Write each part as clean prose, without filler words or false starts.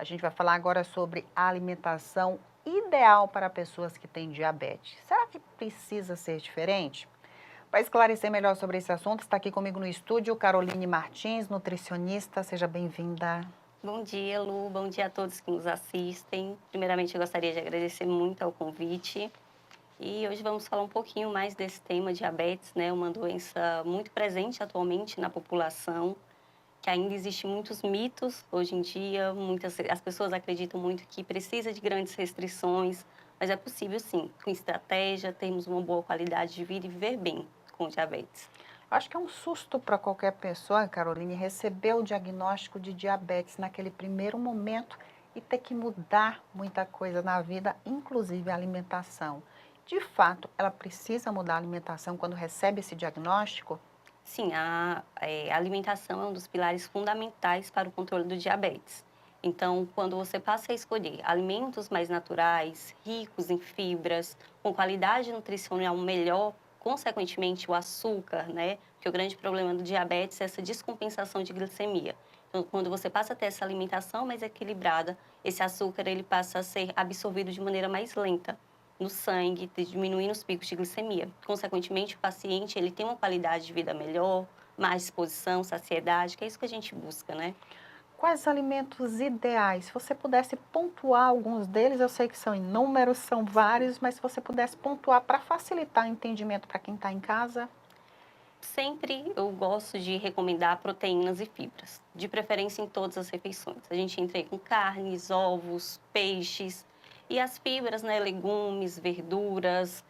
A gente vai falar agora sobre a alimentação ideal para pessoas que têm diabetes. Será que precisa ser diferente? Para esclarecer melhor sobre esse assunto, está aqui comigo no estúdio Caroline Martins, nutricionista. Seja bem-vinda. Bom dia, Lu. Bom dia a todos que nos assistem. Primeiramente, eu gostaria de agradecer muito ao convite. E hoje vamos falar um pouquinho mais desse tema diabetes, né? Uma doença muito presente atualmente na população, que ainda existe muitos mitos hoje em dia. As pessoas acreditam muito que precisa de grandes restrições, mas é possível sim, com estratégia, termos uma boa qualidade de vida e viver bem com diabetes. Acho que é um susto para qualquer pessoa, Caroline, receber o diagnóstico de diabetes naquele primeiro momento e ter que mudar muita coisa na vida, inclusive a alimentação. De fato, ela precisa mudar a alimentação quando recebe esse diagnóstico? Sim, a alimentação é um dos pilares fundamentais para o controle do diabetes. Então, quando você passa a escolher alimentos mais naturais, ricos em fibras, com qualidade nutricional melhor, consequentemente o açúcar, né? Porque o grande problema do diabetes é essa descompensação de glicemia. Então, quando você passa a ter essa alimentação mais equilibrada, esse açúcar ele passa a ser absorvido de maneira mais lenta no sangue, diminuindo os picos de glicemia. Consequentemente, o paciente ele tem uma qualidade de vida melhor, mais disposição, saciedade, que é isso que a gente busca, né? Quais alimentos ideais? Se você pudesse pontuar alguns deles, eu sei que são inúmeros, são vários, mas se você pudesse pontuar para facilitar o entendimento para quem está em casa. Sempre eu gosto de recomendar proteínas e fibras, de preferência em todas as refeições. A gente entra aí com carnes, ovos, peixes e as fibras, né? Legumes, verduras,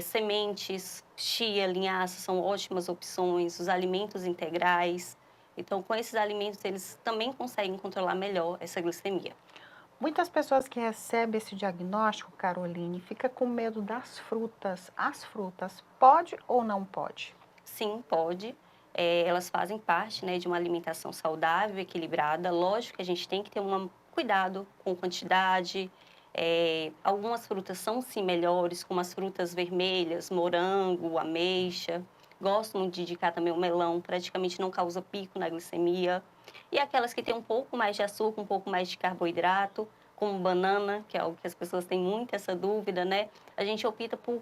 sementes, chia, linhaça são ótimas opções, os alimentos integrais. Então, com esses alimentos, eles também conseguem controlar melhor essa glicemia. Muitas pessoas que recebem esse diagnóstico, Caroline, fica com medo das frutas. As frutas, pode ou não pode? Sim, pode. Elas fazem parte, né, de uma alimentação saudável, equilibrada. Lógico que a gente tem que ter um cuidado com quantidade. Algumas frutas são sim melhores, como as frutas vermelhas, morango, ameixa. Gosto muito de indicar também o melão, praticamente não causa pico na glicemia. E aquelas que têm um pouco mais de açúcar, um pouco mais de carboidrato, como banana, que é algo que as pessoas têm muito essa dúvida, né? A gente opta por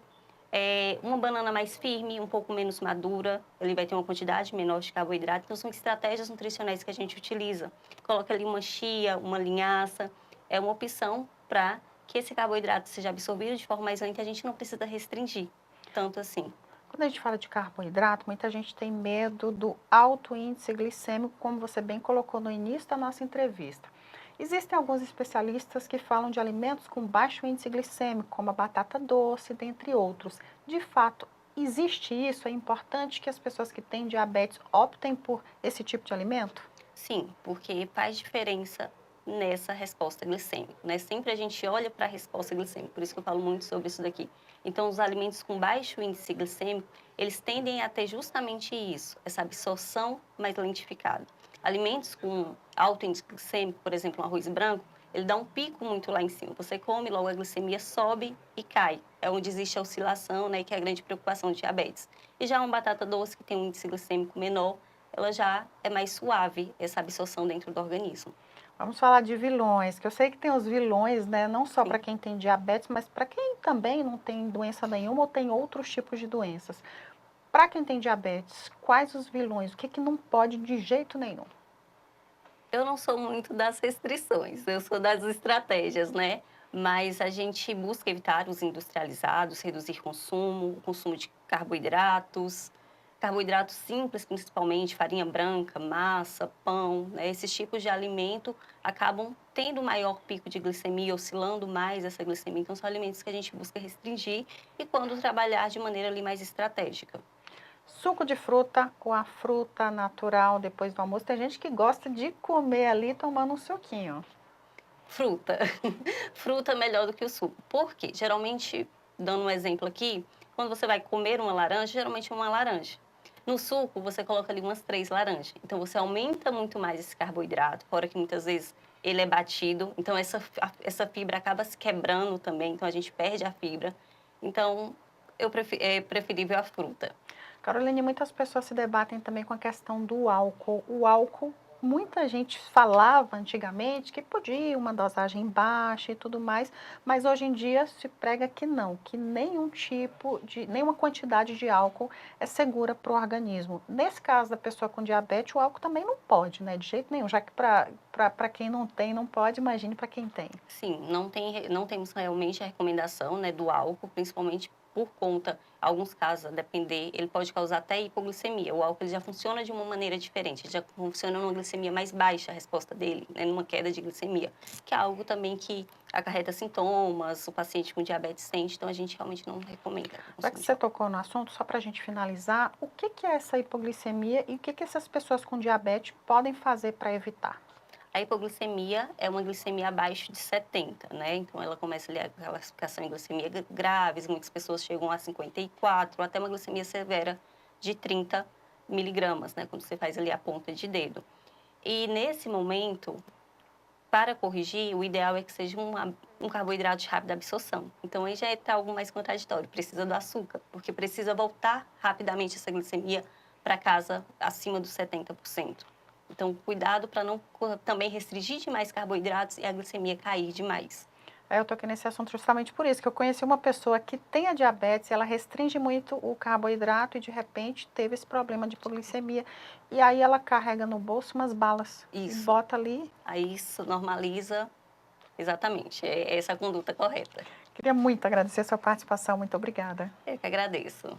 uma banana mais firme, um pouco menos madura, ele vai ter uma quantidade menor de carboidrato. Então, são estratégias nutricionais que a gente utiliza. Coloca ali uma chia, uma linhaça, é uma opção para que esse carboidrato seja absorvido de forma mais lenta e a gente não precisa restringir tanto assim. Quando a gente fala de carboidrato, muita gente tem medo do alto índice glicêmico, como você bem colocou no início da nossa entrevista. Existem alguns especialistas que falam de alimentos com baixo índice glicêmico, como a batata doce, dentre outros. De fato, existe isso? É importante que as pessoas que têm diabetes optem por esse tipo de alimento? Sim, porque faz diferença nessa resposta glicêmica, né? Sempre a gente olha para a resposta glicêmica, por isso que eu falo muito sobre isso daqui. Então, os alimentos com baixo índice glicêmico, eles tendem a ter justamente isso, essa absorção mais lentificada. Alimentos com alto índice glicêmico, por exemplo, um arroz branco, ele dá um pico muito lá em cima. Você come, logo a glicemia sobe e cai. É onde existe a oscilação, né, que é a grande preocupação de diabetes. E já uma batata doce, que tem um índice glicêmico menor, ela já é mais suave, essa absorção dentro do organismo. Vamos falar de vilões, que eu sei que tem os vilões, né, não só para Sim. quem tem diabetes, mas para quem também não tem doença nenhuma ou tem outros tipos de doenças. Para quem tem diabetes, quais os vilões? O que que não pode de jeito nenhum? Eu não sou muito das restrições, eu sou das estratégias, né? Mas a gente busca evitar os industrializados, reduzir consumo, o consumo de carboidratos simples, principalmente farinha branca, massa, pão, né? Esses tipos de alimento acabam tendo maior pico de glicemia, oscilando mais essa glicemia. Então, são alimentos que a gente busca restringir e quando trabalhar de maneira ali mais estratégica. Suco de fruta ou a fruta natural depois do almoço. Tem gente que gosta de comer ali tomando um suquinho. Fruta. Fruta é melhor do que o suco. Por quê? Geralmente, dando um exemplo aqui, quando você vai comer uma laranja, geralmente é uma laranja. No suco, você coloca ali umas 3 laranjas. Então, você aumenta muito mais esse carboidrato, fora que muitas vezes ele é batido. Então, essa fibra acaba se quebrando também, então a gente perde a fibra. Então, é preferível a fruta. Caroline, muitas pessoas se debatem também com a questão do álcool. O álcool Muita gente falava antigamente que podia uma dosagem baixa e tudo mais, mas hoje em dia se prega que não, que nenhuma quantidade de álcool é segura para o organismo. Nesse caso da pessoa com diabetes, o álcool também não pode, né, de jeito nenhum, já que para quem não tem não pode, imagine para quem tem. Sim, não temos realmente a recomendação, né, do álcool, principalmente por conta, alguns casos, a depender, ele pode causar até hipoglicemia. O álcool ele já funciona de uma maneira diferente, ele já funciona numa glicemia mais baixa, a resposta dele, né, numa queda de glicemia, que é algo também que acarreta sintomas, o paciente com diabetes sente, então a gente realmente não recomenda o Já consumo que de você álcool. tocou no assunto, só para a gente finalizar, o que que é essa hipoglicemia e o que que essas pessoas com diabetes podem fazer para evitar? A hipoglicemia é uma glicemia abaixo de 70, né? Então, ela começa ali a classificação em glicemia graves, muitas pessoas chegam a 54, até uma glicemia severa de 30 miligramas, né? Quando você faz ali a ponta de dedo. E nesse momento, para corrigir, o ideal é que seja um carboidrato de rápida absorção. Então, aí já está algo mais contraditório, precisa do açúcar, porque precisa voltar rapidamente essa glicemia para casa acima dos 70%. Então, cuidado para não também restringir demais carboidratos e a glicemia cair demais. Eu toquei nesse assunto justamente por isso, que eu conheci uma pessoa que tem a diabetes, ela restringe muito o carboidrato e de repente teve esse problema de hipoglicemia. E aí ela carrega no bolso umas balas e Isso. bota ali. Aí isso normaliza exatamente, é essa a conduta correta. Queria muito agradecer a sua participação, muito obrigada. Eu que agradeço.